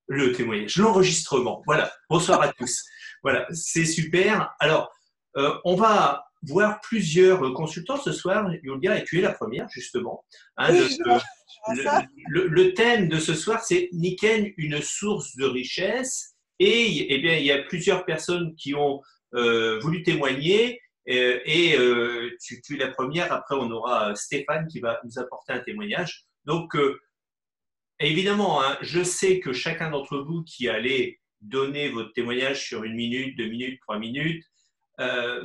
le témoignage, l'enregistrement. Voilà, bonsoir à tous. Voilà, c'est super. Alors, on va voir plusieurs consultants ce soir, Julia, et tu es la première, justement. Hein, Oui, je vois ça. le thème de ce soir, c'est Nikken, une source de richesse. Et eh bien, il y a plusieurs personnes qui ont voulu témoigner. Tu es la première. Après, on aura Stéphane qui va nous apporter un témoignage. Donc, évidemment, hein, je sais que chacun d'entre vous qui allez donner votre témoignage sur 1 minute, 2 minutes, 3 minutes, euh,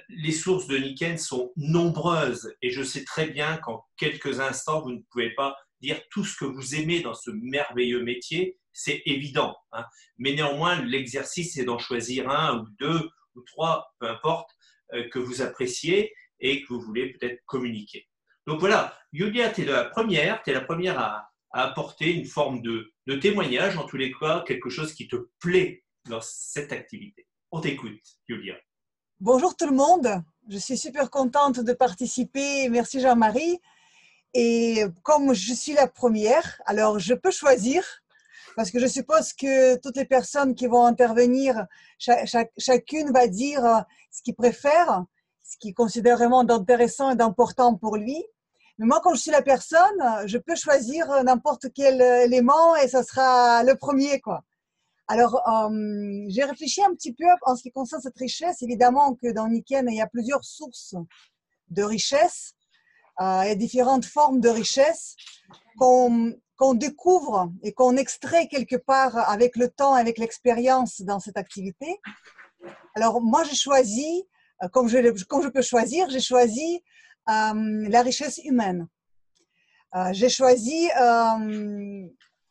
les sources de Nikken sont nombreuses et je sais très bien qu'en quelques instants, vous ne pouvez pas dire tout ce que vous aimez dans ce merveilleux métier, c'est évident. Hein. Mais néanmoins, l'exercice, c'est d'en choisir un ou deux ou trois, peu importe, que vous appréciez et que vous voulez peut-être communiquer. Donc voilà, Yulia, tu es la première à apporter une forme de témoignage, en tous les cas, quelque chose qui te plaît dans cette activité. On t'écoute, Yulia. Bonjour tout le monde, je suis super contente de participer. Merci Jean-Marie. Et comme je suis la première, alors je peux choisir, parce que je suppose que toutes les personnes qui vont intervenir, chacune va dire ce qu'il préfère, ce qu'il considère vraiment d'intéressant et d'important pour lui. Mais moi, quand je suis la personne, je peux choisir n'importe quel élément et ça sera le premier, quoi. Alors, j'ai réfléchi un petit peu en ce qui concerne cette richesse. Évidemment que dans Nikken, il y a plusieurs sources de richesse. Il y a différentes formes de richesse qu'on découvre et qu'on extrait quelque part avec le temps, avec l'expérience dans cette activité. Alors, moi, j'ai choisi, comme je peux choisir, j'ai choisi la richesse humaine. J'ai choisi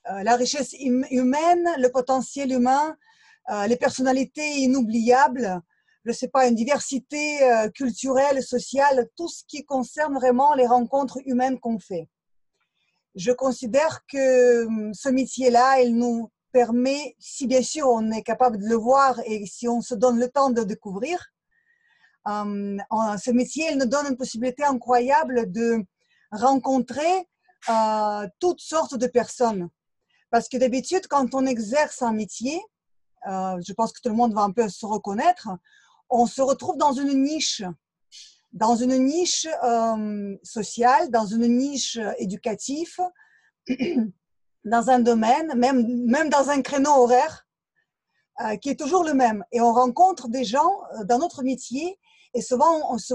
la richesse humaine, le potentiel humain, les personnalités inoubliables, je ne sais pas, une diversité culturelle, sociale, tout ce qui concerne vraiment les rencontres humaines qu'on fait. Je considère que ce métier-là, il nous permet, si bien sûr on est capable de le voir et si on se donne le temps de découvrir, ce métier, il nous donne une possibilité incroyable de rencontrer toutes sortes de personnes. Parce que d'habitude, quand on exerce un métier, je pense que tout le monde va un peu se reconnaître, on se retrouve dans une niche sociale, dans une niche éducative, dans un domaine, même dans un créneau horaire qui est toujours le même. Et on rencontre des gens dans notre métier et souvent, on se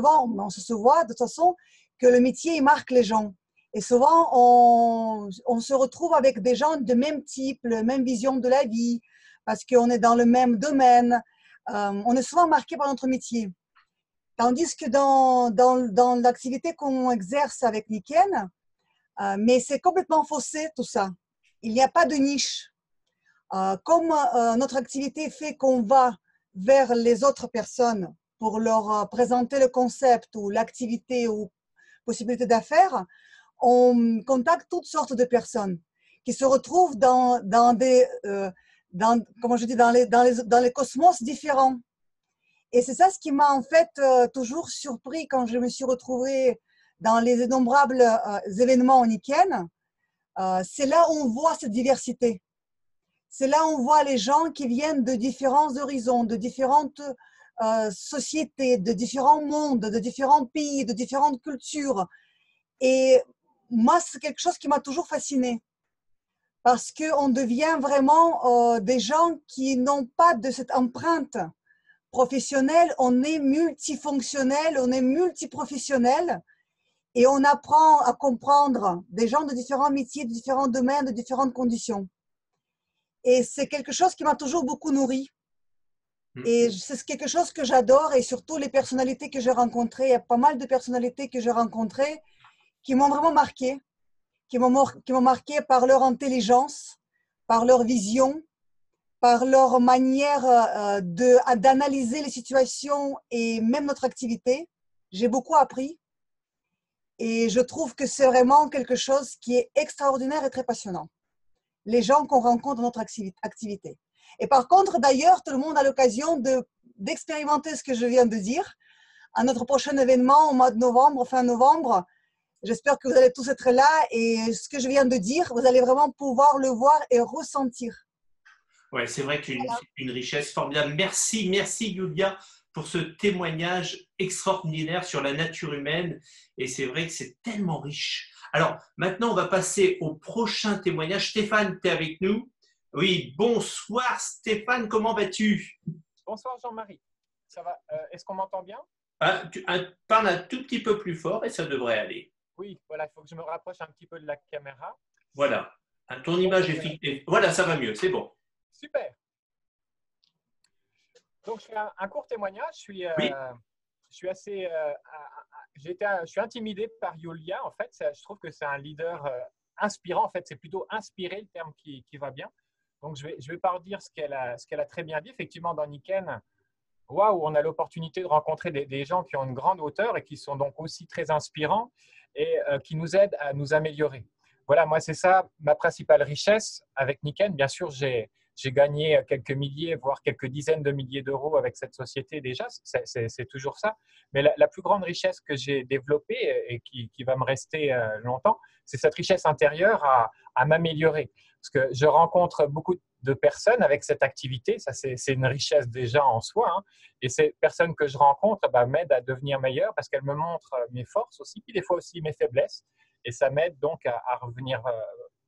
voit de toute façon que le métier il marque les gens. Et souvent, on se retrouve avec des gens de même type, la même vision de la vie, parce qu'on est dans le même domaine. On est souvent marqué par notre métier. Tandis que dans l'activité qu'on exerce avec Nikken, mais c'est complètement faussé tout ça. Il n'y a pas de niche. Comme notre activité fait qu'on va vers les autres personnes pour leur présenter le concept ou l'activité ou possibilité d'affaires, on contacte toutes sortes de personnes qui se retrouvent comment je dis, dans les cosmos différents. Et c'est ça ce qui m'a en fait toujours surpris quand je me suis retrouvée dans les innombrables événements en Nikken. C'est là où on voit cette diversité. C'est là où on voit les gens qui viennent de différents horizons, de différentes sociétés, de différents mondes, de différents pays, de différentes cultures. Et moi, c'est quelque chose qui m'a toujours fascinée parce qu'on devient vraiment des gens qui n'ont pas de cette empreinte professionnelle. On est multifonctionnel, on est multiprofessionnel et on apprend à comprendre des gens de différents métiers, de différents domaines, de différentes conditions. Et c'est quelque chose qui m'a toujours beaucoup nourri. Et c'est quelque chose que j'adore et surtout les personnalités que j'ai rencontrées. Il y a pas mal de personnalités que j'ai rencontrées qui m'ont vraiment marqué, qui m'ont marqué par leur intelligence, par leur vision, par leur manière d'analyser les situations et même notre activité. J'ai beaucoup appris et je trouve que c'est vraiment quelque chose qui est extraordinaire et très passionnant. Les gens qu'on rencontre dans notre activité. Et par contre, d'ailleurs, tout le monde a l'occasion d'expérimenter ce que je viens de dire à notre prochain événement au mois de novembre, fin novembre. J'espère que vous allez tous être là et ce que je viens de dire, vous allez vraiment pouvoir le voir et ressentir. Ouais, c'est vrai qu'une c'est une richesse formidable. Merci, merci Yulia pour ce témoignage extraordinaire sur la nature humaine. Et c'est vrai que c'est tellement riche. Alors, maintenant, on va passer au prochain témoignage. Stéphane, tu es avec nous? Oui, bonsoir Stéphane, comment vas-tu? Bonsoir Jean-Marie, ça va? Est-ce qu'on m'entend bien? Ah, parle un tout petit peu plus fort et ça devrait aller. Oui, voilà, il faut que je me rapproche un petit peu de la caméra. Voilà. Ah, ton Donc, image est fixée. Voilà, ça va mieux, c'est bon. super. Donc, je fais un court témoignage. Oui, Je suis assez, je suis intimidé par Yulia. En fait, je trouve que c'est un leader inspirant. En fait, c'est plutôt inspiré le terme qui va bien. Donc, je vais pas redire ce qu'elle a très bien dit. Effectivement, dans Niken, waouh, on a l'opportunité de rencontrer des gens qui ont une grande hauteur et qui sont donc aussi très inspirants et qui nous aident à nous améliorer. Voilà, moi, c'est ça ma principale richesse avec Niken. Bien sûr, j'ai gagné quelques milliers, voire quelques dizaines de milliers d'euros avec cette société déjà, c'est toujours ça. Mais la plus grande richesse que j'ai développée et qui va me rester longtemps, c'est cette richesse intérieure à m'améliorer. Parce que je rencontre beaucoup de personnes avec cette activité, ça c'est une richesse déjà en soi, hein. Et ces personnes que je rencontre m'aident à devenir meilleur parce qu'elles me montrent mes forces aussi, puis des fois aussi mes faiblesses, et ça m'aide donc à revenir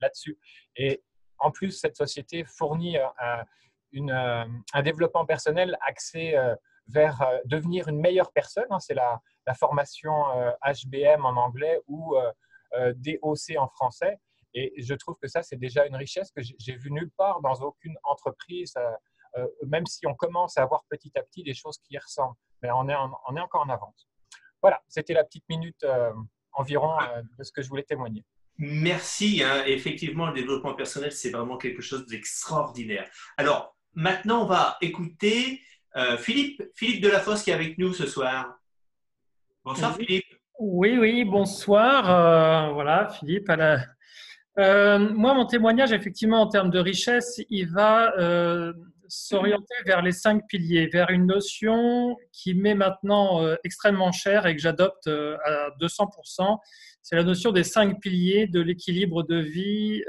là-dessus. Et en plus, cette société fournit un développement personnel axé vers devenir une meilleure personne, hein. C'est la formation HBM en anglais ou DOC en français. Et je trouve que ça, c'est déjà une richesse que j'ai vue nulle part dans aucune entreprise, même si on commence à avoir petit à petit des choses qui y ressemblent. Mais on est encore en avance. Voilà, c'était la petite minute environ de ce que je voulais témoigner. merci, hein. Effectivement, le développement personnel, c'est vraiment quelque chose d'extraordinaire. Alors, maintenant, on va écouter Philippe Delafosse qui est avec nous ce soir. Bonsoir Oui, Philippe. oui, bonsoir. Voilà, Philippe. Moi, mon témoignage, effectivement, en termes de richesse, il va s'orienter vers les 5 piliers, vers une notion qui m'est maintenant extrêmement chère et que j'adopte à 200%. C'est la notion des 5 piliers de l'équilibre de vie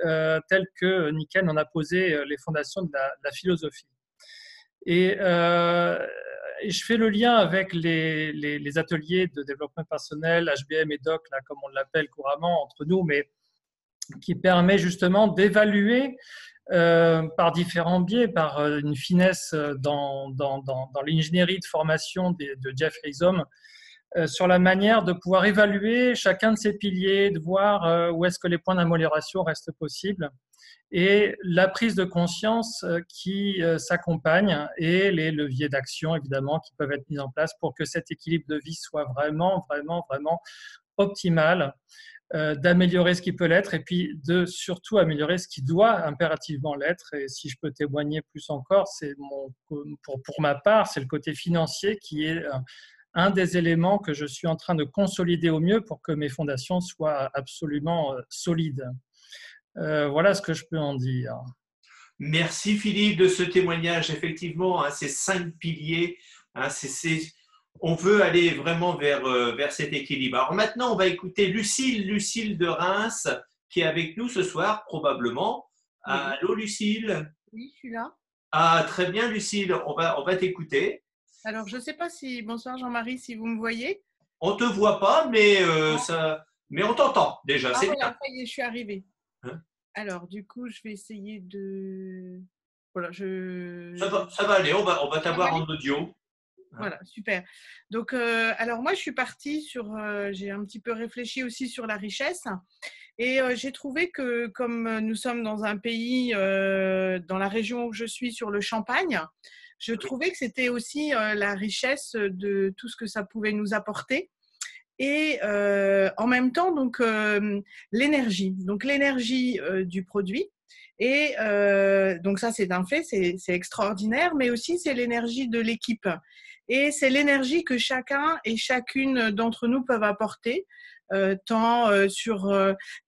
tel que Niken en a posé les fondations de la philosophie. Et je fais le lien avec les ateliers de développement personnel, HBM et DOC, là, comme on l'appelle couramment entre nous, mais qui permet justement d'évaluer par différents biais, par une finesse dans l'ingénierie de formation de Jeff Rizom, sur la manière de pouvoir évaluer chacun de ces piliers, de voir où est-ce que les points d'amélioration restent possibles, et la prise de conscience qui s'accompagne et les leviers d'action évidemment qui peuvent être mis en place pour que cet équilibre de vie soit vraiment optimal, d'améliorer ce qui peut l'être et puis de surtout améliorer ce qui doit impérativement l'être. Et si je peux témoigner plus encore, pour ma part, c'est le côté financier qui est un des éléments que je suis en train de consolider au mieux pour que mes fondations soient absolument solides. Voilà ce que je peux en dire. Merci Philippe de ce témoignage. Effectivement, hein, ces 5 piliers, hein, on veut aller vraiment vers cet équilibre. Alors maintenant, on va écouter Lucille de Reims, qui est avec nous ce soir, probablement. Oui. Allô Lucille? Oui, je suis là. Ah, très bien Lucille, on va t'écouter. Alors, je ne sais pas si… Bonsoir Jean-Marie, si vous me voyez. On ne te voit pas, mais on t'entend déjà, Ah c'est voilà, bien. ça y est, je suis arrivée. Hein? Alors, du coup, je vais essayer de… Voilà, Ça va aller, on va t'avoir aller en audio. Voilà, super. Donc, alors moi, je suis partie j'ai un petit peu réfléchi aussi sur la richesse et j'ai trouvé que comme nous sommes dans un pays, dans la région où je suis, sur le Champagne, je trouvais que c'était aussi la richesse de tout ce que ça pouvait nous apporter. Et en même temps, donc l'énergie. Donc l'énergie du produit. Et donc ça, c'est un fait, c'est extraordinaire, mais aussi c'est l'énergie de l'équipe. Et c'est l'énergie que chacun et chacune d'entre nous peuvent apporter, tant sur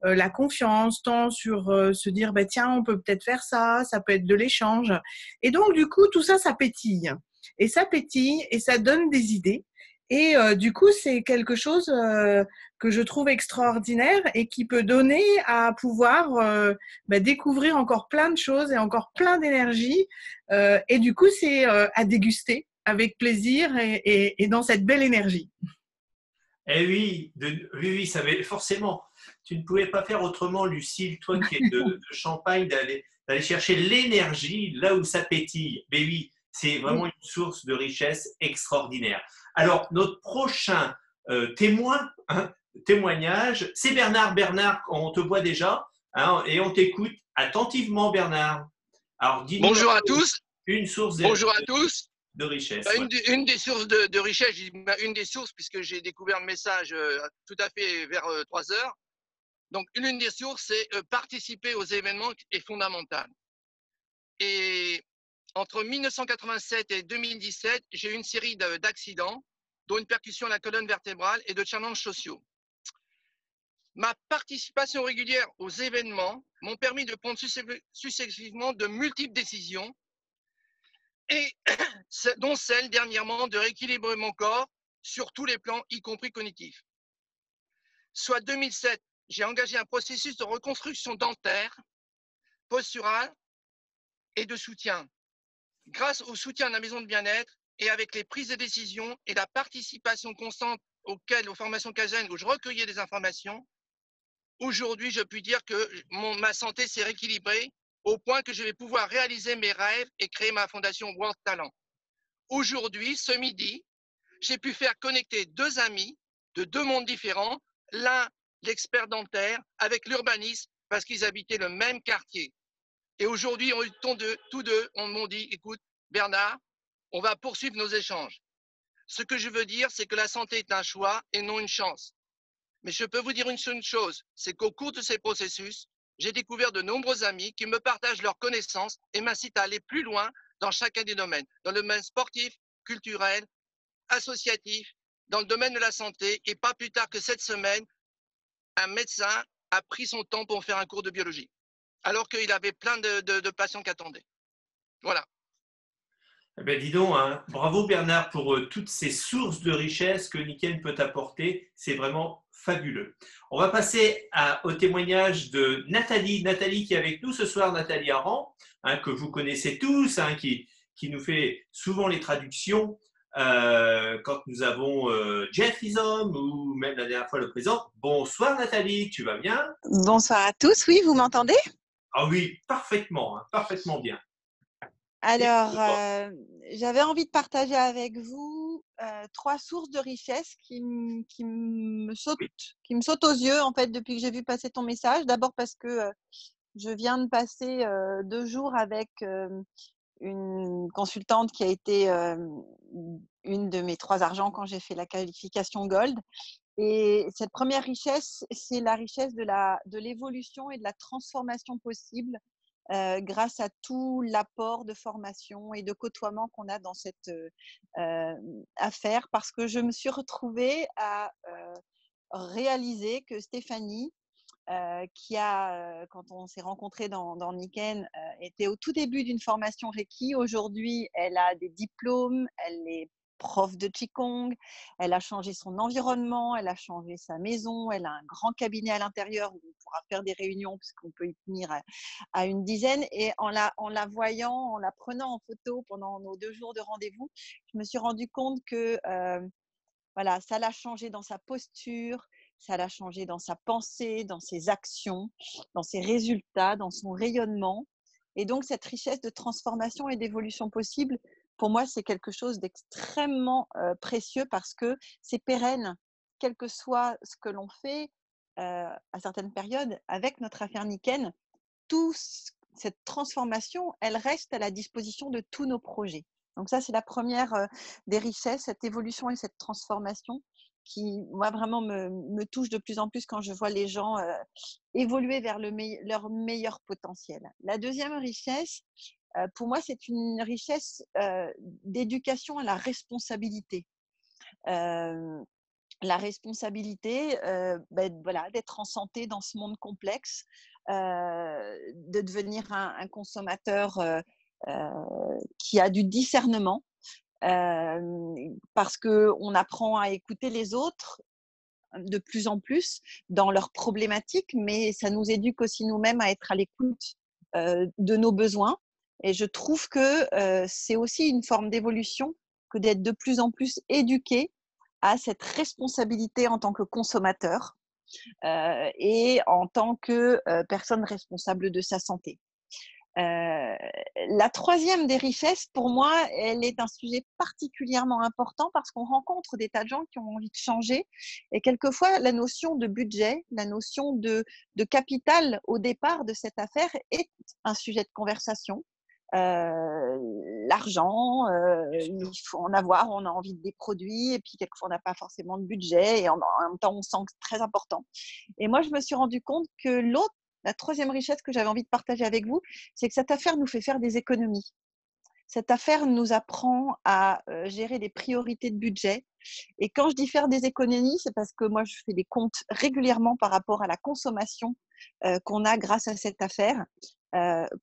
la confiance, tant sur se dire, bah, tiens, on peut peut-être faire ça, ça peut être de l'échange. Et donc, du coup, tout ça, ça pétille. Et ça pétille et ça donne des idées. Et du coup, c'est quelque chose que je trouve extraordinaire et qui peut donner à pouvoir découvrir encore plein de choses et encore plein d'énergie. Et du coup, c'est à déguster avec plaisir et dans cette belle énergie. Eh oui, oui, oui, forcément. Tu ne pouvais pas faire autrement, Lucille, toi qui es de Champagne, d'aller chercher l'énergie là où ça pétille. Mais oui, c'est vraiment une source de richesse extraordinaire. Alors, notre prochain témoignage, c'est Bernard. Bernard, on te voit déjà hein, et on t'écoute attentivement, Bernard. Alors, dis-nous Bonjour à tous. une source Bonjour à tous. de richesse. Une des sources de richesse, une des sources, puisque j'ai découvert le message tout à fait vers 3 heures. Donc, l'une des sources, c'est participer aux événements est fondamental. Et entre 1987 et 2017, j'ai eu une série d'accidents, dont une percussion à la colonne vertébrale et de challenges sociaux. Ma participation régulière aux événements m'ont permis de prendre successivement de multiples décisions, et dont celle dernièrement de rééquilibrer mon corps sur tous les plans, y compris cognitifs. Soit 2007, j'ai engagé un processus de reconstruction dentaire, posturale et de soutien. Grâce au soutien de la maison de bien-être et avec les prises de décision et la participation constante aux formations Kaizen où je recueillais des informations, aujourd'hui, je puis dire que ma santé s'est rééquilibrée au point que je vais pouvoir réaliser mes rêves et créer ma fondation World Talent. Aujourd'hui, ce midi, j'ai pu faire connecter 2 amis de 2 mondes différents, l'un l'expert dentaire avec l'urbanisme parce qu'ils habitaient le même quartier. Et aujourd'hui, tous deux, on m'ont dit, écoute, Bernard, on va poursuivre nos échanges. Ce que je veux dire, c'est que la santé est un choix et non une chance. Mais je peux vous dire une seule chose, c'est qu'au cours de ces processus, j'ai découvert de nombreux amis qui me partagent leurs connaissances et m'incitent à aller plus loin dans chacun des domaines, dans le domaine sportif, culturel, associatif, dans le domaine de la santé. Et pas plus tard que cette semaine, un médecin a pris son temps pour faire un cours de biologie, alors qu'il avait plein de patients qui attendaient. Voilà. Eh ben, dis donc, hein, bravo Bernard pour toutes ces sources de richesse que Niken peut apporter. C'est vraiment fabuleux. On va passer au témoignage de Nathalie. Nathalie qui est avec nous ce soir, Nathalie Aran, hein, que vous connaissez tous, hein, qui nous fait souvent les traductions quand nous avons Jeff Isom ou même la dernière fois le président. Bonsoir Nathalie, tu vas bien? Bonsoir à tous, oui, vous m'entendez? Ah oui, parfaitement, hein, parfaitement bien. Alors, j'avais envie de partager avec vous 3 sources de richesse qui me sautent aux yeux en fait depuis que j'ai vu passer ton message. D'abord parce que je viens de passer 2 jours avec une consultante qui a été une de mes 3 argents quand j'ai fait la qualification Gold. Et cette première richesse, c'est la richesse de l'évolution et de la transformation possible grâce à tout l'apport de formation et de côtoiement qu'on a dans cette affaire, parce que je me suis retrouvée à réaliser que Stéphanie, qui a, quand on s'est rencontrés dans Niken, était au tout début d'une formation Reiki. Aujourd'hui, elle a des diplômes, elle est prof de Qigong, elle a changé son environnement, elle a changé sa maison, elle a un grand cabinet à l'intérieur où on pourra faire des réunions puisqu'on peut y tenir à une dizaine. Et en la voyant, en la prenant en photo pendant nos 2 jours de rendez-vous, je me suis rendu compte que voilà, ça l'a changé dans sa posture, ça l'a changé dans sa pensée, dans ses actions, dans ses résultats, dans son rayonnement. Et donc, cette richesse de transformation et d'évolution possible, pour moi, c'est quelque chose d'extrêmement précieux parce que c'est pérenne, quel que soit ce que l'on fait à certaines périodes avec notre affaire Niken. Cette transformation, elle reste à la disposition de tous nos projets. Donc ça, c'est la première des richesses, cette évolution et cette transformation qui, moi, vraiment me touche de plus en plus quand je vois les gens évoluer vers leur meilleur potentiel. La deuxième richesse, pour moi, c'est une richesse d'éducation à la responsabilité. La responsabilité, voilà, d'être en santé dans ce monde complexe, de devenir un consommateur qui a du discernement, parce qu'on apprend à écouter les autres de plus en plus dans leurs problématiques, mais ça nous éduque aussi nous-mêmes à être à l'écoute de nos besoins. Et je trouve que c'est aussi une forme d'évolution que d'être de plus en plus éduqué à cette responsabilité en tant que consommateur et en tant que personne responsable de sa santé. La troisième des richesses, pour moi, elle est un sujet particulièrement important parce qu'on rencontre des tas de gens qui ont envie de changer et quelquefois la notion de budget, la notion de capital au départ de cette affaire est un sujet de conversation. L'argent, il faut en avoir, on a envie des produits et puis quelquefois on n'a pas forcément de budget et en même temps on sent que c'est très important. Et moi je me suis rendu compte que la troisième richesse que j'avais envie de partager avec vous, c'est que cette affaire nous fait faire des économies. Cette affaire nous apprend à gérer des priorités de budget. Et quand je dis faire des économies, c'est parce que moi, je fais des comptes régulièrement par rapport à la consommation qu'on a grâce à cette affaire.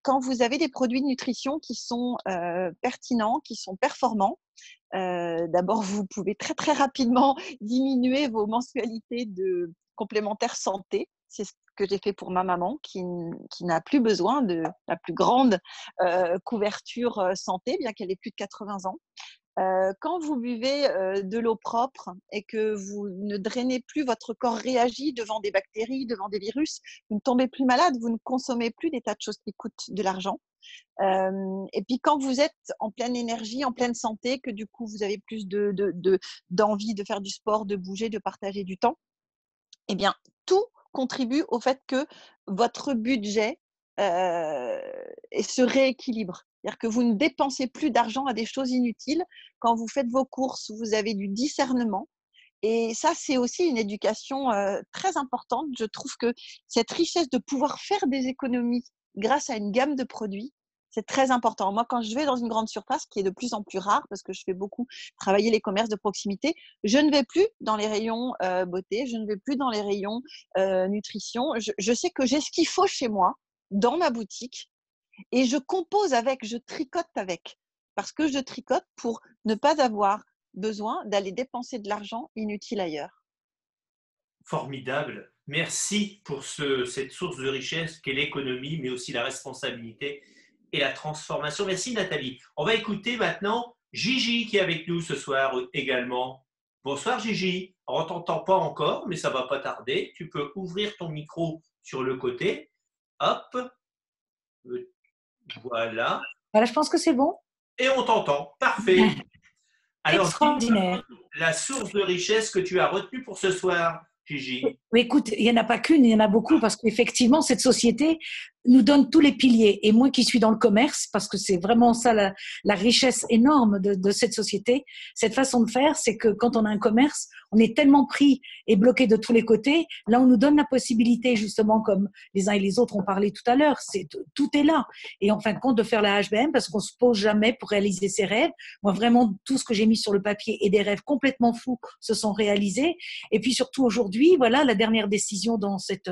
Quand vous avez des produits de nutrition qui sont pertinents, qui sont performants, d'abord, vous pouvez très, très rapidement diminuer vos mensualités de complémentaires santé. C'est ce que j'ai fait pour ma maman qui n'a plus besoin de la plus grande couverture santé, bien qu'elle ait plus de 80 ans. Quand vous buvez de l'eau propre et que vous ne drainez plus, votre corps réagit devant des bactéries, devant des virus, vous ne tombez plus malade, vous ne consommez plus des tas de choses qui coûtent de l'argent. Et puis quand vous êtes en pleine énergie, en pleine santé, que du coup vous avez plus d'envie de faire du sport, de bouger, de partager du temps, eh bien tout contribue au fait que votre budget se rééquilibre. C'est-à-dire que vous ne dépensez plus d'argent à des choses inutiles. Quand vous faites vos courses, vous avez du discernement. Et ça, c'est aussi une éducation très importante. Je trouve que cette richesse de pouvoir faire des économies grâce à une gamme de produits, c'est très important. Moi, quand je vais dans une grande surface, qui est de plus en plus rare, parce que je fais beaucoup travailler les commerces de proximité, je ne vais plus dans les rayons beauté, je ne vais plus dans les rayons nutrition. Je sais que j'ai ce qu'il faut chez moi, dans ma boutique, et je compose avec, je tricote avec. Parce que je tricote pour ne pas avoir besoin d'aller dépenser de l'argent inutile ailleurs. Formidable. Merci pour cette source de richesse qu'est l'économie, mais aussi la responsabilité et la transformation. Merci Nathalie. On va écouter maintenant Gigi qui est avec nous ce soir également. Bonsoir Gigi. On ne t'entend pas encore, mais ça ne va pas tarder. Tu peux ouvrir ton micro sur le côté. Hop. Voilà. Voilà, je pense que c'est bon. Et on t'entend. Parfait. Alors, extraordinaire. La source de richesse que tu as retenue pour ce soir, Gigi. Oui, écoute, il n'y en a pas qu'une, il y en a beaucoup parce qu'effectivement, cette société nous donne tous les piliers. Et moi qui suis dans le commerce, parce que c'est vraiment ça la richesse énorme de cette société, cette façon de faire, c'est que quand on a un commerce, on est tellement pris et bloqué de tous les côtés. Là, on nous donne la possibilité, justement, comme les uns et les autres ont parlé tout à l'heure, tout est là. Et en fin de compte, de faire la HBM, parce qu'on se pose jamais pour réaliser ses rêves. Moi, vraiment, tout ce que j'ai mis sur le papier et des rêves complètement fous se sont réalisés. Et puis surtout aujourd'hui, voilà, la dernière décision dans cette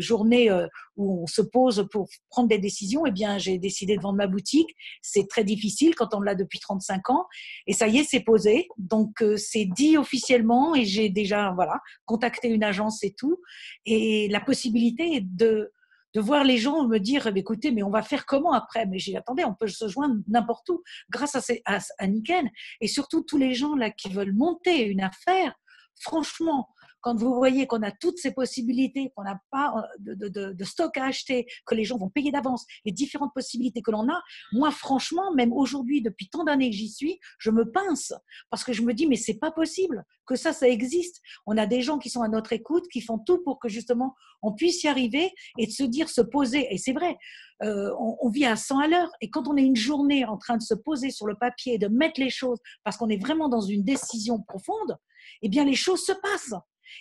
journée où on se pose pour prendre des décisions, eh bien, j'ai décidé de vendre ma boutique. C'est très difficile quand on l'a depuis 35 ans. Et ça y est, c'est posé. Donc, c'est dit officiellement et j'ai déjà, voilà, contacté une agence et tout. Et la possibilité de voir les gens me dire, écoutez, mais on va faire comment après? Mais j'ai dit, attendez, on peut se joindre n'importe où grâce à Nikken. Et surtout, tous les gens là qui veulent monter une affaire, franchement, quand vous voyez qu'on a toutes ces possibilités, qu'on n'a pas de stock à acheter, que les gens vont payer d'avance, les différentes possibilités que l'on a, moi, franchement, même aujourd'hui, depuis tant d'années que j'y suis, je me pince parce que je me dis, mais c'est pas possible que ça existe. On a des gens qui sont à notre écoute, qui font tout pour que justement on puisse y arriver et de se dire, se poser. Et c'est vrai, on vit à 100 à l'heure. Et quand on est une journée en train de se poser sur le papier, de mettre les choses, parce qu'on est vraiment dans une décision profonde, eh bien, les choses se passent.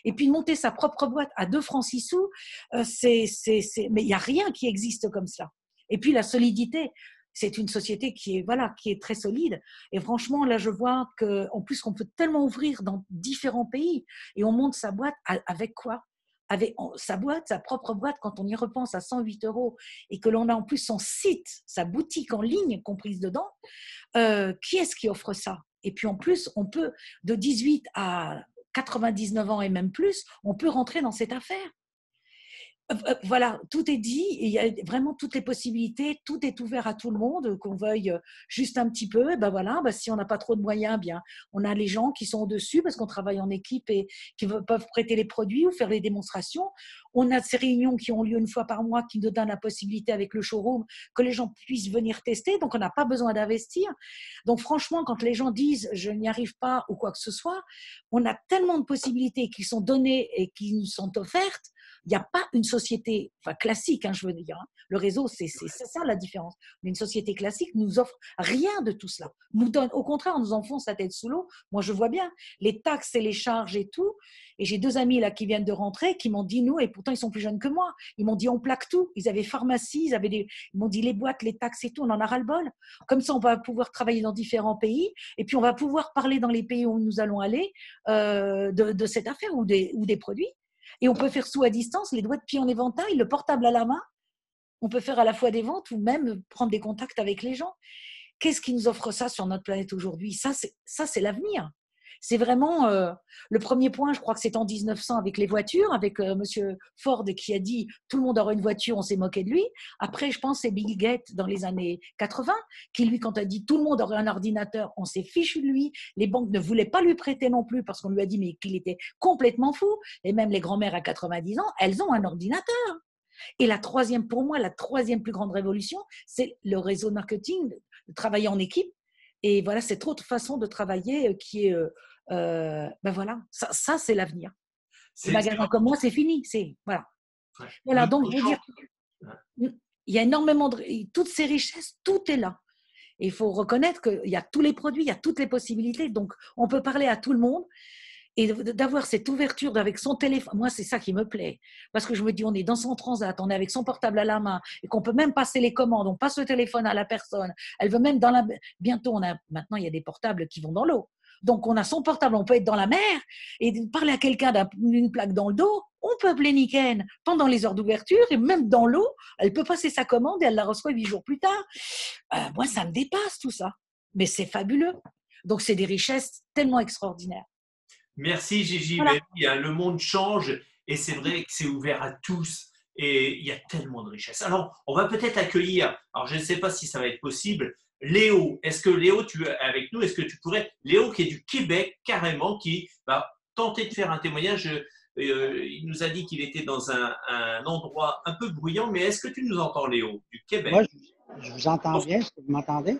Et puis, monter sa propre boîte à 2 francs 6 sous, mais il n'y a rien qui existe comme ça. Et puis, la solidité, c'est une société qui est très solide. Et franchement, là, je vois qu'en plus, qu'on peut tellement ouvrir dans différents pays et on monte sa boîte avec quoi? avec sa boîte, sa propre boîte, quand on y repense à 108 € et que l'on a en plus son site, sa boutique en ligne comprise dedans, qui est-ce qui offre ça? Et puis en plus, on peut, de 18 à 99 ans et même plus, on peut rentrer dans cette affaire. Voilà, tout est dit, et il y a vraiment toutes les possibilités, tout est ouvert à tout le monde, qu'on veuille juste un petit peu, ben voilà, ben si on n'a pas trop de moyens, bien, on a les gens qui sont au-dessus parce qu'on travaille en équipe et qui peuvent prêter les produits ou faire les démonstrations. On a ces réunions qui ont lieu une fois par mois qui nous donnent la possibilité avec le showroom que les gens puissent venir tester, donc on n'a pas besoin d'investir. Donc franchement, quand les gens disent je n'y arrive pas ou quoi que ce soit, on a tellement de possibilités qui sont données et qui nous sont offertes. Il n'y a pas une société classique, je veux dire. Le réseau, c'est ça la différence. Mais une société classique nous offre rien de tout cela. Nous donne, au contraire, on nous enfonce la tête sous l'eau. Moi, je vois bien les taxes et les charges et tout. Et j'ai 2 amis là qui viennent de rentrer, qui m'ont dit, nous, et pourtant ils sont plus jeunes que moi, ils m'ont dit, on plaque tout. Ils avaient pharmacie, ils m'ont dit, les boîtes, les taxes et tout, on en a ras-le-bol. Comme ça, on va pouvoir travailler dans différents pays. Et puis, on va pouvoir parler dans les pays où nous allons aller de cette affaire ou des produits. Et on peut faire tout à distance, les doigts de pied en éventail, le portable à la main. On peut faire à la fois des ventes ou même prendre des contacts avec les gens. Qu'est-ce qui nous offre ça sur notre planète aujourd'hui? Ça, c'est l'avenir. C'est vraiment le premier point, je crois que c'est en 1900 avec les voitures, avec Monsieur Ford qui a dit tout le monde aura une voiture, on s'est moqué de lui. Après, je pense c'est Bill Gates dans les années 80 qui, lui, quand a dit tout le monde aurait un ordinateur, on s'est fichu de lui. Les banques ne voulaient pas lui prêter non plus parce qu'on lui a dit mais qu'il était complètement fou. Et même les grand-mères à 90 ans, elles ont un ordinateur. Et pour moi, la troisième plus grande révolution, c'est le réseau marketing, de travailler en équipe. Et voilà, cette autre façon de travailler qui est, voilà, ça c'est l'avenir. Les magasins comme moi, c'est fini. Voilà. Ouais. Voilà, donc je veux dire, il y a énormément toutes ces richesses, tout est là. Et il faut reconnaître qu'il y a tous les produits, il y a toutes les possibilités. Donc, on peut parler à tout le monde. Et d'avoir cette ouverture avec son téléphone, moi, c'est ça qui me plaît. Parce que je me dis, on est dans son transat, on est avec son portable à la main et qu'on peut même passer les commandes, on passe le téléphone à la personne. Elle veut même bientôt, maintenant, il y a des portables qui vont dans l'eau. Donc, on a son portable, on peut être dans la mer et parler à quelqu'un d'une plaque dans le dos. On peut appeler Niken pendant les heures d'ouverture et même dans l'eau, elle peut passer sa commande et elle la reçoit 8 jours plus tard. Moi, ça me dépasse tout ça. Mais c'est fabuleux. Donc, c'est des richesses tellement extraordinaires. Merci Gigi. Voilà. Le monde change et c'est vrai que c'est ouvert à tous et il y a tellement de richesses. Alors, on va peut-être accueillir, alors je ne sais pas si ça va être possible, Léo. Est-ce que Léo, tu es avec nous? Est-ce que tu pourrais, Léo qui est du Québec carrément, qui va tenter de faire un témoignage. Il nous a dit qu'il était dans un endroit un peu bruyant, mais est-ce que tu nous entends Léo, du Québec? Moi, je vous entends bien. Est-ce que vous m'entendez?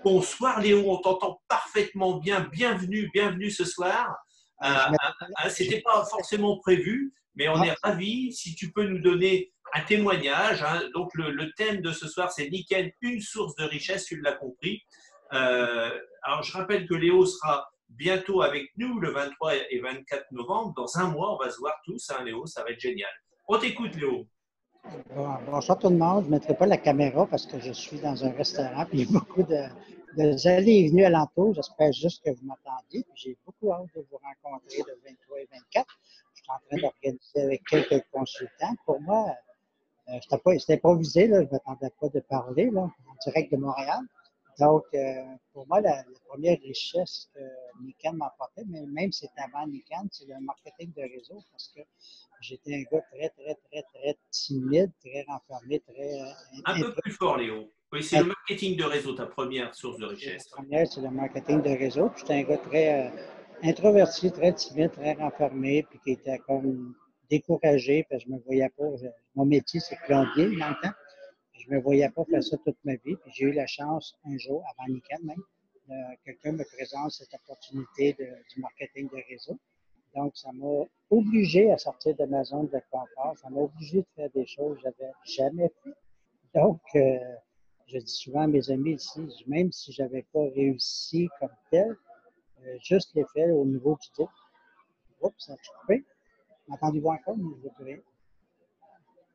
Bonsoir Léo, on t'entend parfaitement bien. Bienvenue ce soir. C'était pas forcément prévu, mais on est ravis. Si tu peux nous donner un témoignage. Donc, le thème de ce soir, c'est Niken, une source de richesse, tu l'as compris. Alors, je rappelle que Léo sera bientôt avec nous le 23 et 24 novembre. Dans un mois, on va se voir tous, Léo, ça va être génial. On t'écoute, Léo. Bonsoir tout le monde. Je ne mettrai pas la caméra parce que je suis dans un restaurant et il y a beaucoup de allées et venues alentour. J'espère juste que vous m'entendiez. J'ai beaucoup hâte de vous rencontrer le 23 et 24. Je suis en train d'organiser avec quelques consultants. Pour moi, c'était improvisé. Là. Je ne m'attendais pas de parler là, en direct de Montréal. Donc, pour moi, la première richesse que Niken m'a apportée, mais même si c'était avant Niken, c'est le marketing de réseau parce que j'étais un gars très timide, très renfermé, très… Un peu plus fort, Léo. Oui, c'est le marketing de réseau, ta première source de richesse. La première, c'est le marketing de réseau. J'étais un gars très introverti, très timide, très renfermé, puis qui était comme découragé, parce que je ne me voyais pas. Mon métier, c'est plombier, dans le temps. Je ne me voyais pas faire ça toute ma vie. Puis j'ai eu la chance, un jour, avant Niken même, quelqu'un me présente cette opportunité du marketing de réseau. Donc, ça m'a obligé à sortir de ma zone de confort. Ça m'a obligé de faire des choses que je n'avais jamais fait. Donc, je dis souvent à mes amis ici, même si je n'avais pas réussi comme tel, juste l'effet au niveau du dit. Oups, ça a coupé. M'entendez-vous encore? Je vous prie.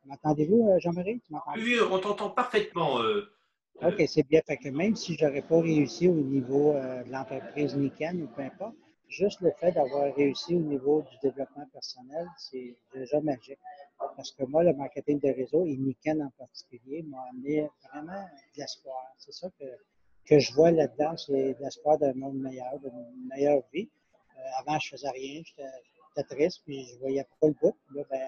M'entendez-vous, Jean-Marie? Oui, on t'entend parfaitement. OK, c'est bien. Fait que même si je n'aurais pas réussi au niveau de l'entreprise Niken ou peu importe, juste le fait d'avoir réussi au niveau du développement personnel, c'est déjà magique. Parce que moi, le marketing de réseau et Niken en particulier m'a amené vraiment de l'espoir. C'est ça que je vois là-dedans, c'est de l'espoir d'un monde meilleur, d'une meilleure vie. Avant, je faisais rien, j'étais triste, puis je voyais pas le bout. Là, ben,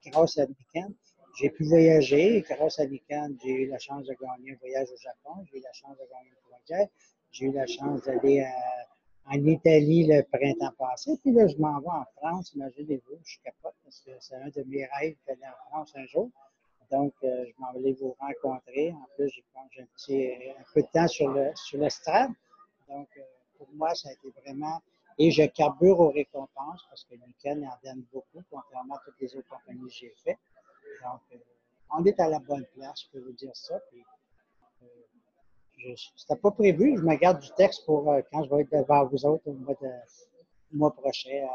grâce à Niken, j'ai pu voyager. Et grâce à Niken, j'ai eu la chance de gagner un voyage au Japon, j'ai eu la chance de gagner une croisière, j'ai eu la chance d'aller en Italie le printemps passé. Puis là, je m'en vais en France. Imaginez-vous, je capote parce que c'est un de mes rêves d'aller en France un jour. Donc, je m'en vais vous rencontrer. En plus, j'ai un peu de temps sur le Strad. Donc, pour moi, ça a été vraiment... Et je carbure aux récompenses parce que Niken en donne beaucoup, contrairement à toutes les autres compagnies que j'ai fait. Donc, on est à la bonne place, je peux vous dire ça. Puis, c'était pas prévu. Je me garde du texte pour quand je vais être devant vous autres au mois prochain,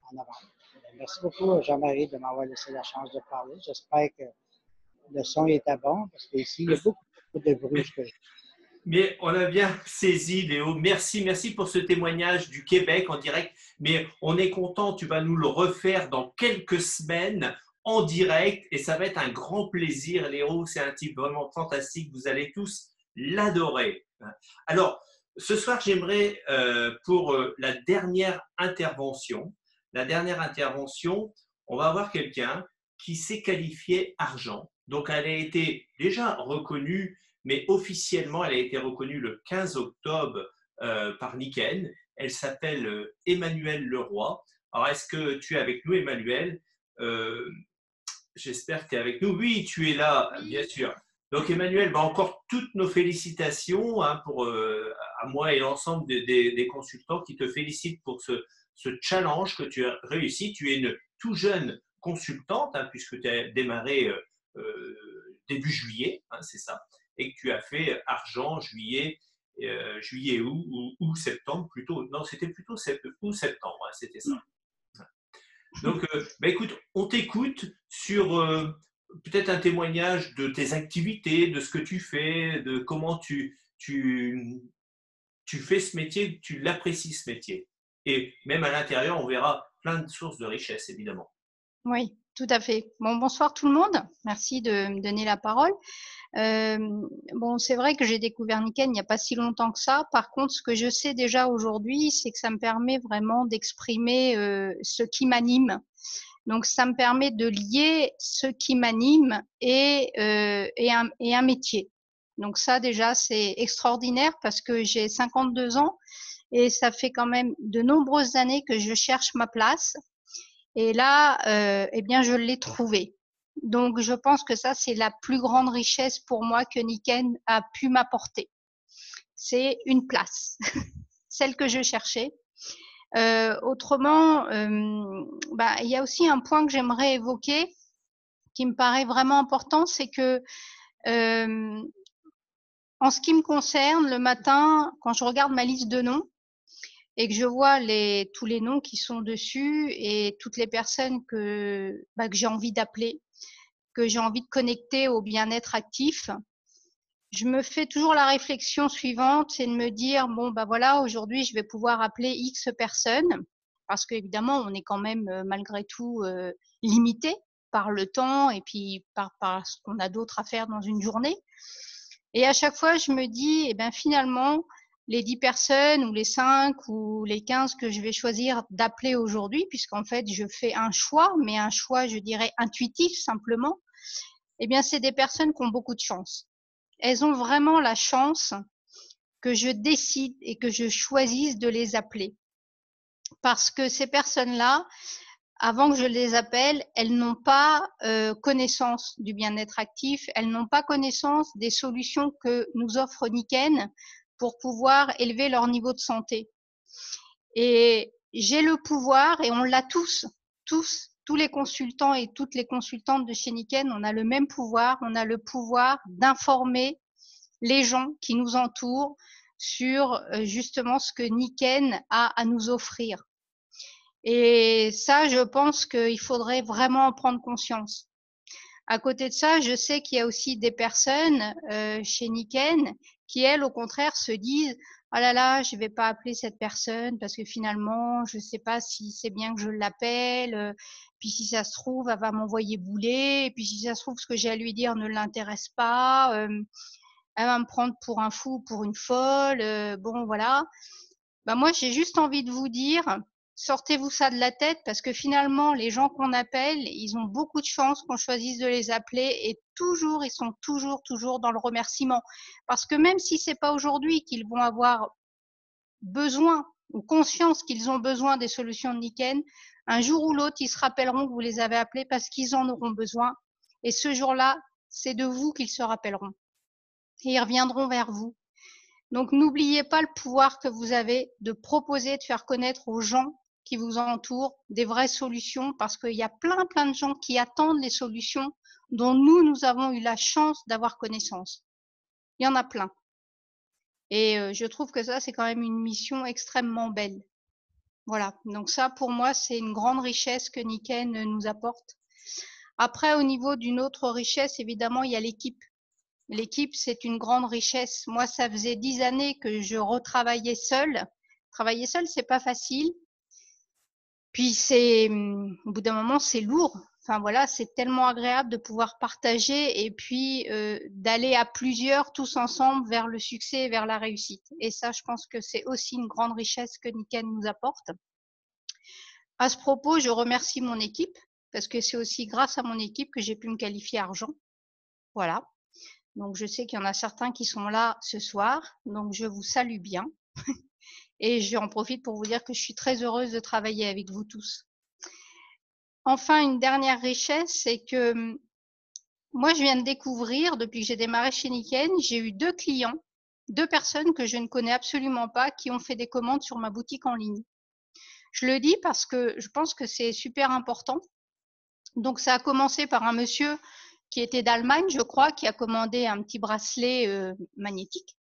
en novembre. Merci beaucoup, Jean-Marie, de m'avoir laissé la chance de parler. J'espère que le son était bon, parce qu'ici, il y a beaucoup de bruit. Mais on a bien saisi, Léo. Merci, merci pour ce témoignage du Québec en direct. Mais on est content, tu vas nous le refaire dans quelques semaines en direct et ça va être un grand plaisir, Léo. C'est un type vraiment fantastique. Vous allez tous l'adorer. Alors, ce soir, j'aimerais pour la dernière intervention, on va avoir quelqu'un qui s'est qualifié argent. Donc, elle a été déjà reconnue, mais officiellement, elle a été reconnue le 15 octobre par Niken. Elle s'appelle Emmanuelle Leroy. Alors, est-ce que tu es avec nous, Emmanuelle? J'espère que tu es avec nous. Oui, tu es là, bien sûr. Donc, Emmanuel, encore toutes nos félicitations pour, à moi et l'ensemble des consultants qui te félicitent pour ce challenge que tu as réussi. Tu es une tout jeune consultante, puisque tu as démarré début juillet, c'est ça, et que tu as fait argent, juillet, août, septembre, plutôt. Non, c'était plutôt août, septembre, c'était ça. Donc, écoute, on t'écoute sur peut-être un témoignage de tes activités, de ce que tu fais, de comment tu fais ce métier, tu l'apprécies ce métier. Et même à l'intérieur, on verra plein de sources de richesse, évidemment. Oui, tout à fait. Bon, bonsoir tout le monde. Merci de me donner la parole. Bon, c'est vrai que j'ai découvert Niken il n'y a pas si longtemps que ça. Par contre, ce que je sais déjà aujourd'hui, c'est que ça me permet vraiment d'exprimer ce qui m'anime. Donc, ça me permet de lier ce qui m'anime et un métier. Donc ça, déjà, c'est extraordinaire parce que j'ai 52 ans et ça fait quand même de nombreuses années que je cherche ma place. Et là, eh bien, je l'ai trouvée. Donc, je pense que ça, c'est la plus grande richesse pour moi que Niken a pu m'apporter. C'est une place, celle que je cherchais. Autrement, il y a aussi un point que j'aimerais évoquer qui me paraît vraiment important, c'est que en ce qui me concerne, le matin, quand je regarde ma liste de noms et que je vois tous les noms qui sont dessus et toutes les personnes que j'ai envie d'appeler, que j'ai envie de connecter au bien-être actif, je me fais toujours la réflexion suivante, c'est de me dire, bon, voilà, aujourd'hui, je vais pouvoir appeler X personnes, parce qu'évidemment, on est quand même, malgré tout, limité par le temps et puis par ce qu'on a d'autre à faire dans une journée. Et à chaque fois, je me dis, finalement, les 10 personnes ou les 5 ou les 15 que je vais choisir d'appeler aujourd'hui, puisqu'en fait, je fais un choix, mais un choix, je dirais, intuitif simplement, c'est des personnes qui ont beaucoup de chance. Elles ont vraiment la chance que je décide et que je choisisse de les appeler. Parce que ces personnes-là, avant que je les appelle, elles n'ont pas connaissance du bien-être actif, elles n'ont pas connaissance des solutions que nous offre Niken pour pouvoir élever leur niveau de santé. Et j'ai le pouvoir, et on l'a tous les consultants et toutes les consultantes de chez Niken, on a le même pouvoir, on a le pouvoir d'informer les gens qui nous entourent sur justement ce que Niken a à nous offrir. Et ça, je pense qu'il faudrait vraiment en prendre conscience. À côté de ça, je sais qu'il y a aussi des personnes chez Nikken qui, elles, au contraire, se disent « Oh là là, je vais pas appeler cette personne parce que finalement, je sais pas si c'est bien que je l'appelle. Puis si ça se trouve, elle va m'envoyer bouler. Et puis si ça se trouve, ce que j'ai à lui dire ne l'intéresse pas. Elle va me prendre pour un fou, pour une folle. Bon, voilà. » Ben moi, j'ai juste envie de vous dire, sortez-vous ça de la tête parce que finalement, les gens qu'on appelle, ils ont beaucoup de chance qu'on choisisse de les appeler et toujours, ils sont toujours dans le remerciement. Parce que même si c'est pas aujourd'hui qu'ils vont avoir besoin ou conscience qu'ils ont besoin des solutions de Nikken, un jour ou l'autre, ils se rappelleront que vous les avez appelés parce qu'ils en auront besoin. Et ce jour-là, c'est de vous qu'ils se rappelleront. Et ils reviendront vers vous. Donc, n'oubliez pas le pouvoir que vous avez de proposer, de faire connaître aux gens qui vous entourent des vraies solutions parce qu'il y a plein de gens qui attendent les solutions dont nous avons eu la chance d'avoir connaissance. Il y en a plein. Et je trouve que ça, c'est quand même une mission extrêmement belle. Voilà. Donc ça, pour moi, c'est une grande richesse que Nikken nous apporte. Après, au niveau d'une autre richesse, évidemment, il y a l'équipe. L'équipe, c'est une grande richesse. Moi, ça faisait 10 années que je retravaillais seule. Travailler seule, c'est pas facile. Puis au bout d'un moment, c'est lourd. Enfin voilà, c'est tellement agréable de pouvoir partager et puis d'aller à plusieurs, tous ensemble, vers le succès et vers la réussite. Et ça, je pense que c'est aussi une grande richesse que Nikken nous apporte. À ce propos, je remercie mon équipe parce que c'est aussi grâce à mon équipe que j'ai pu me qualifier argent. Voilà. Donc, je sais qu'il y en a certains qui sont là ce soir. Donc, je vous salue bien. Et j'en profite pour vous dire que je suis très heureuse de travailler avec vous tous. Enfin, une dernière richesse, c'est que moi, je viens de découvrir, depuis que j'ai démarré chez Nikken, j'ai eu 2 clients, 2 personnes que je ne connais absolument pas, qui ont fait des commandes sur ma boutique en ligne. Je le dis parce que je pense que c'est super important. Donc, ça a commencé par un monsieur qui était d'Allemagne, je crois, qui a commandé un petit bracelet magnétique.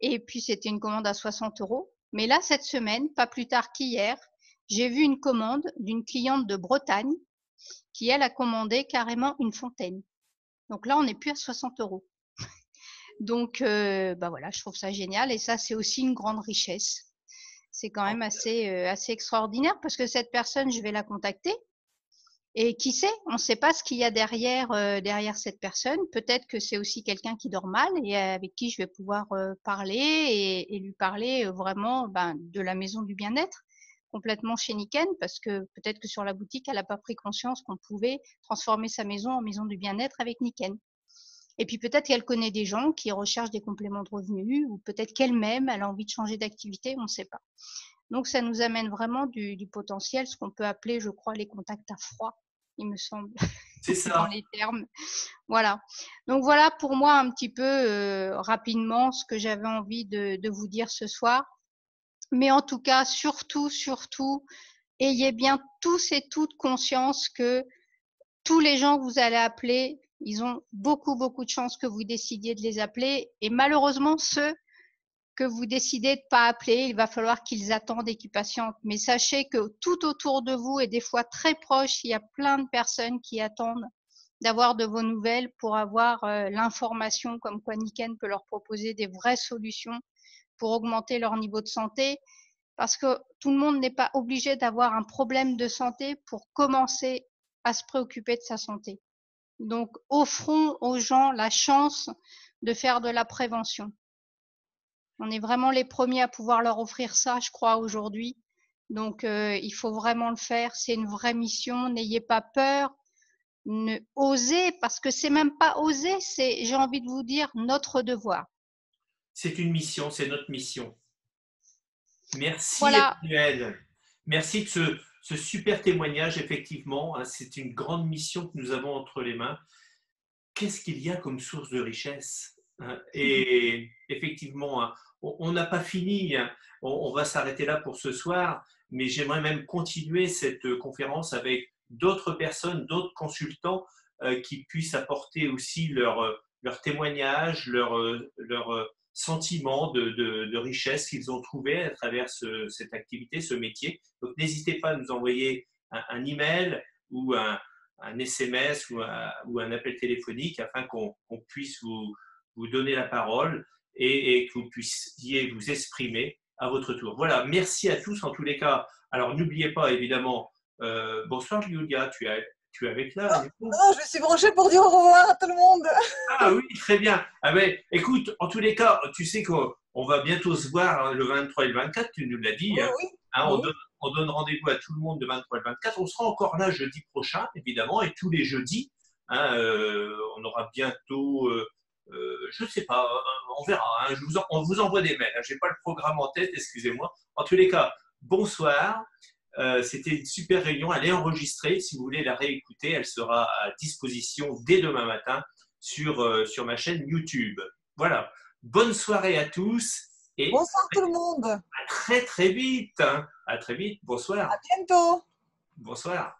Et puis, c'était une commande à 60 €. Mais là, cette semaine, pas plus tard qu'hier, j'ai vu une commande d'une cliente de Bretagne qui, elle, a commandé carrément une fontaine. Donc là, on n'est plus à 60 €. Donc, bah voilà, je trouve ça génial. Et ça, c'est aussi une grande richesse. C'est quand même assez extraordinaire parce que cette personne, je vais la contacter. Et qui sait, on ne sait pas ce qu'il y a derrière cette personne. Peut-être que c'est aussi quelqu'un qui dort mal et avec qui je vais pouvoir parler et lui parler vraiment de la maison du bien-être complètement chez Nikken parce que peut-être que sur la boutique, elle n'a pas pris conscience qu'on pouvait transformer sa maison en maison du bien-être avec Nikken. Et puis peut-être qu'elle connaît des gens qui recherchent des compléments de revenus ou peut-être qu'elle-même, elle a envie de changer d'activité, on ne sait pas. Donc, ça nous amène vraiment du potentiel, ce qu'on peut appeler, je crois, les contacts à froid, il me semble, C'est ça. dans les termes. Voilà. Donc, voilà pour moi un petit peu rapidement ce que j'avais envie de vous dire ce soir. Mais en tout cas, surtout, ayez bien tous et toutes conscience que tous les gens que vous allez appeler, ils ont beaucoup de chances que vous décidiez de les appeler. Et malheureusement, ceux que vous décidez de pas appeler, il va falloir qu'ils attendent et qu'ils patientent. Mais sachez que tout autour de vous et des fois très proche, il y a plein de personnes qui attendent d'avoir de vos nouvelles pour avoir l'information comme quoi Nikken peut leur proposer des vraies solutions pour augmenter leur niveau de santé. Parce que tout le monde n'est pas obligé d'avoir un problème de santé pour commencer à se préoccuper de sa santé. Donc, offrons aux gens la chance de faire de la prévention. On est vraiment les premiers à pouvoir leur offrir ça, je crois, aujourd'hui. Donc, il faut vraiment le faire. C'est une vraie mission. N'ayez pas peur. Osez, parce que c'est même pas oser, c'est, j'ai envie de vous dire, notre devoir. C'est une mission, c'est notre mission. Merci, voilà. Emmanuel. Merci de ce super témoignage, effectivement. C'est une grande mission que nous avons entre les mains. Qu'est-ce qu'il y a comme source de richesse? Et effectivement, on n'a pas fini. On va s'arrêter là pour ce soir, mais j'aimerais même continuer cette conférence avec d'autres personnes, d'autres consultants qui puissent apporter aussi leur témoignage, leur sentiment de richesse qu'ils ont trouvé à travers cette activité, ce métier. Donc, n'hésitez pas à nous envoyer un email ou un SMS ou un appel téléphonique afin qu'on puisse vous donner la parole et que vous puissiez vous exprimer à votre tour. Voilà, merci à tous en tous les cas. Alors, n'oubliez pas, évidemment, bonsoir Julia, tu es avec là. Non, je me suis branchée pour dire au revoir à tout le monde. Ah oui, très bien. Ah ben, écoute, en tous les cas, tu sais qu'on va bientôt se voir hein, le 23 et le 24, tu nous l'as dit. Oui, Hein. oui. Hein, Oui. on donne rendez-vous à tout le monde le 23 et le 24. On sera encore là jeudi prochain, évidemment, et tous les jeudis. Hein, on aura bientôt, je ne sais pas, on verra. Hein, on vous envoie des mails. Hein, je n'ai pas le programme en tête, excusez-moi. En tous les cas, bonsoir. C'était une super réunion. Elle est enregistrée. Si vous voulez la réécouter, elle sera à disposition dès demain matin sur ma chaîne YouTube. Voilà. Bonne soirée à tous et Bonsoir tout le monde. à très très vite. Hein. À très vite. Bonsoir. À bientôt. Bonsoir.